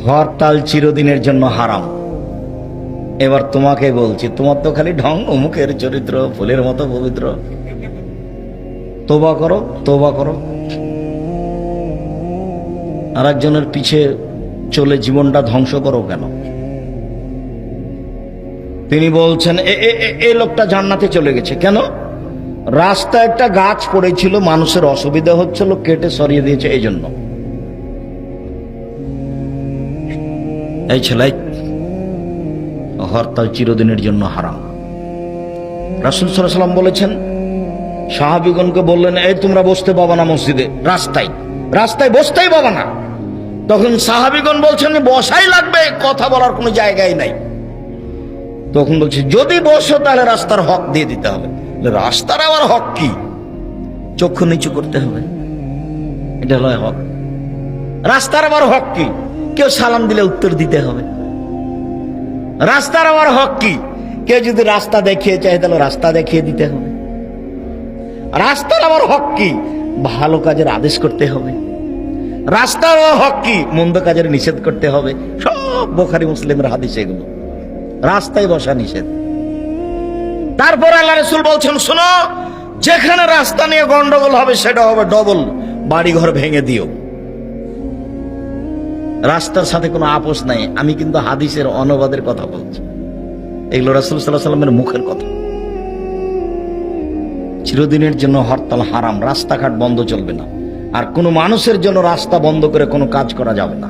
হরতাল চিরদিনের জন্য হারাম। এবার তোমাকে বলছি, তোমার তো খালি ঢং, অমুকের চরিত্র ফুলের মতো পবিত্র। তোবা করো, তোবা করো। আর একজনের পিছে চলে জীবনটা ধ্বংস করো কেন? তিনি বলছেন এই লোকটা জান্নাতে চলে গেছে কেন? রাস্তায় একটা গাছ পড়েছিল, মানুষের অসুবিধা হচ্ছিল, কেটে সরিয়ে দিয়েছে এই জন্য। এই ছেলে, হরতাল চিরদিনের জন্য হারাম। রাসূল সাল্লাল্লাহু আলাইহি ওয়াসাল্লাম বলেছেন, সাহাবীগণকে বললেন, এই তোমরা বসতে পাবা না মসজিদে, রাস্তায় রাস্তায় বসতেই পাবা না। তখন সাহাবীগণ বলছেন, বসাই লাগবে, কথা বলার কোনো জায়গাই নাই। তখন বলছে, যদি বসো তাহলে রাস্তার হক দিয়ে দিতে হবে। রাস্তার আবার হক কি? চক্ষু নিচু করতে হবে, এটা হলো হক। রাস্তার আবার হক কি? কেউ সালাম দিলে উত্তর দিতে হবে। রাস্তার আবার হক কি? কেউ যদি রাস্তা দেখিয়ে চায় তাহলে রাস্তা দেখিয়ে দিতে হবে। রাস্তার আবার হক কি? ভালো কাজের আদেশ করতে হবে। রাস্তার হক কি? মন্দ কাজের নিষেধ করতে হবে। সব বুখারী মুসলিমের হাদিস এগুলো। রাস্তায় বসা নিষেধ। তারপর আল্লাহ রাসূল বলছেন, শোনো, যেখানে রাস্তা নিয়ে গন্ডগোল হবে সেটা হবে ডবল, বাড়িঘর ভেঙে দিও। রাস্তার সাথে কোনো আপোষ নাই। আমি কিন্তু হাদিসের অনুবাদের কথা বলছি, এগুলো রাসূল সাল্লাল্লাহু আলাইহি ওয়াসাল্লামের মুখের কথা। চিরদিনের জন্য হরতাল হারাম, রাস্তাঘাট বন্ধ চলবে না। আর কোনো মানুষের জন্য রাস্তা বন্ধ করে কোনো কাজ করা যাবে না।